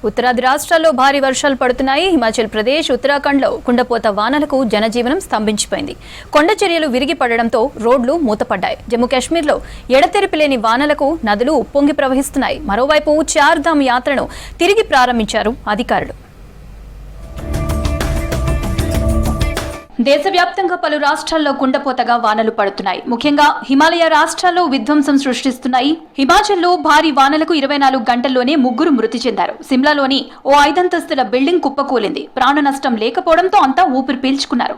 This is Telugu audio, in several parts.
ఉత్తరాది రాష్ట్రాల్లో భారీ వర్షాలు పడుతున్నాయి. హిమాచల్ ప్రదేశ్, ఉత్తరాఖండ్లో కుండపోత వానలకు జనజీవనం స్తంభించిపోయింది. కొండ చర్యలు విరిగి పడడంతో రోడ్లు మూతపడ్డాయి. జమ్మూ కాశ్మీర్లో ఎడతెరిపి లేని వానలకు నదులు ఉప్పొంగి ప్రవహిస్తున్నాయి. మరోవైపు చార్ధామ్ యాత్రను తిరిగి ప్రారంభించారు అధికారులు. దేశవ్యాప్తంగా పలు రాష్ట్రాల్లో కుండపోతగా వానలు పడుతున్నాయి. ముఖ్యంగా హిమాలయ రాష్ట్రాల్లో విధ్వంసం సృష్టిస్తున్నాయి. హిమాచల్లో భారీ వానలకు 24 గంటల్లోనే 3 మృతి చెందారు. సిమ్లాలోని ఓ 5 అంతస్తుల బిల్డింగ్ కుప్పకూలింది. ప్రాణ నష్టం లేకపోవడంతో అంతా ఊపిరి పీల్చుకున్నారు.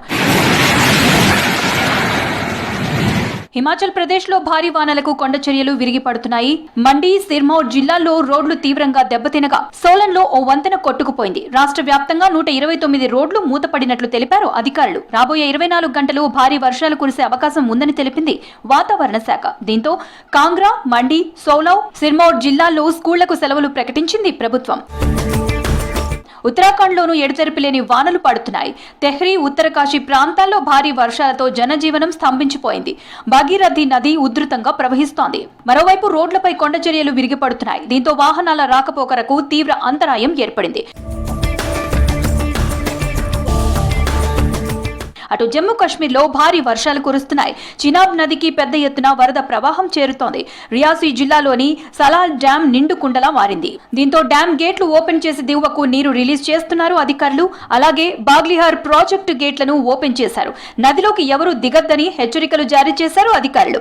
హిమాచల్ ప్రదేశ్ లో భారీ వానలకు కొండ చర్యలు విరిగి పడుతున్నాయి. మండి, సిర్మౌర్ జిల్లాల్లో రోడ్లు తీవ్రంగా దెబ్బతినగా సోలన్ లో ఓ వంతెన కొట్టుకుపోయింది. రాష్ట్ర వ్యాప్తంగా 129 రోడ్లు మూతపడినట్లు తెలిపారు అధికారులు. రాబోయే 24 గంటలు భారీ వర్షాలు కురిసే అవకాశం ఉందని తెలిపింది వాతావరణ శాఖ. దీంతో కాంగ్రా, మండి, సోలౌ, సిర్మౌర్ జిల్లాల్లో స్కూళ్లకు సెలవులు ప్రకటించింది ప్రభుత్వం. ఉత్తరాఖండ్లోనూ ఎడతెరిపి లేని వానలు పడుతున్నాయి. తెహ్రీ, ఉత్తరకాశీ ప్రాంతాల్లో భారీ వర్షాలతో జనజీవనం స్తంభించిపోయింది. భాగీరథి నది ఉధృతంగా ప్రవహిస్తోంది. మరోవైపు రోడ్లపై కొండ చర్యలు విరిగి పడుతున్నాయి. దీంతో వాహనాల రాకపోకలకు తీవ్ర అంతరాయం ఏర్పడింది. అటు జమ్మూ కాశ్మీర్లో భారీ వర్షాలు కురుస్తున్నాయి. చినాబ్ నదికి పెద్ద ఎత్తున వరద ప్రవాహం చేరుతోంది. రియాసీ జిల్లాలోని సలాల్ డ్యాం నిండు కుండలా మారింది. దీంతో డ్యాం గేట్లు ఓపెన్ చేసి దిగువకు నీరు రిలీజ్ చేస్తున్నారు అధికారులు. అలాగే బాగ్లిహార్ ప్రాజెక్టు గేట్లను ఓపెన్ చేశారు. నదిలోకి ఎవరూ దిగద్దని హెచ్చరికలు జారీ చేశారు అధికారులు.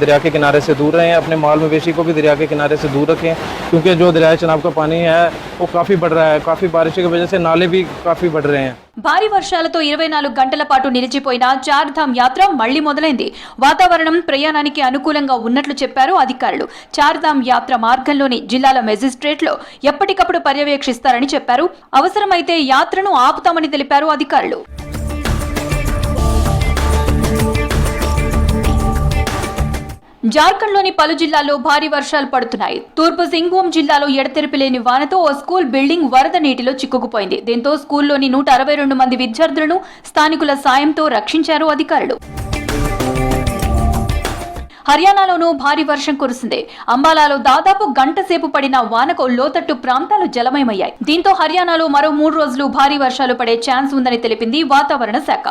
दरिया के किनारे से दूर रहें, अपने माल मवेशी को भी दरिया के किनारे से दूर रखें, क्योंकि जो दरिया चनाब का पानी है वो काफी बढ़ रहा है. काफी बारिश की वजह से नाले भी काफी बढ़ रहे हैं. భారీ వర్షాలతో 24 గంటల పాటు నిలిచిపోయిన చార్ధామ్ యాత్ర మళ్లీ మొదలైంది. వాతావరణం ప్రయాణానికి అనుకూలంగా ఉన్నట్లు చెప్పారు అధికారులు. చార్ధామ్ యాత్ర మార్గంలోని జిల్లాల మెజిస్ట్రేట్లు ఎప్పటికప్పుడు పర్యవేక్షిస్తారని చెప్పారు. అవసరమైతే యాత్రను ఆపుతామని తెలిపారు అధికారులు. జార్ఖండ్లోని పలు జిల్లాల్లో భారీ వర్షాలు పడుతున్నాయి. తూర్పు సింగ్భూం జిల్లాలో ఎడతెరిపి లేని వానతో ఓ స్కూల్ బిల్డింగ్ వరద నీటిలో చిక్కుకుపోయింది. దీంతో స్కూల్లోని 162 మంది విద్యార్థులను స్థానికుల సాయంతో రక్షించారు అధికారులు. హర్యానాలోనూ భారీ వర్షం కురిసింది. అంబాలాలో దాదాపు గంట సేపు పడిన వానకు లోతట్టు ప్రాంతాలు జలమయమయ్యాయి. దీంతో హర్యానాలో మరో 3 రోజులు భారీ వర్షాలు పడే ఛాన్స్ ఉందని తెలిపింది వాతావరణ శాఖ.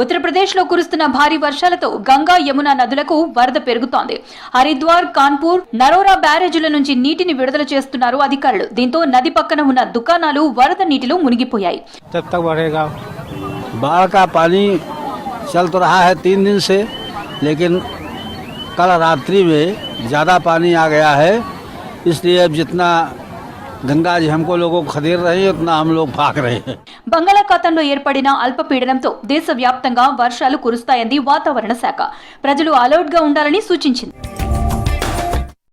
ఉత్తరప్రదేశ్ లో కురుస్తున్న భారీ వర్షాలతో గంగా, యమున నదులకు వరద పెరుగుతోంది. హరిద్వార్, కాన్పూర్, నరోరా బ్యారేజీల నుంచి నీటిని విడుదల చేస్తున్నారు అధికారులు. దీంతో నది పక్కన ఉన్న దుకాణాలు వరద నీటిలో మునిగిపోయాయి. बाढ़ का पानी चल तो रहा है 3 दिन से, लेकिन कल रात्रि में ज़्यादा पानी आ गया है. इसलिए अब जितना गंगा जी हमको लोगों को खदेड़ रहे हैं उतना हम लोग भाग रहे हैं. బంగాళాఖాతంలో ఏర్పడిన అల్పపీడనంతో దేశవ్యాప్తంగా వర్షాలు కురుస్తాయని వాతావరణ శాఖ ప్రజలు అలర్ట్ గా ఉండాలని సూచించింది.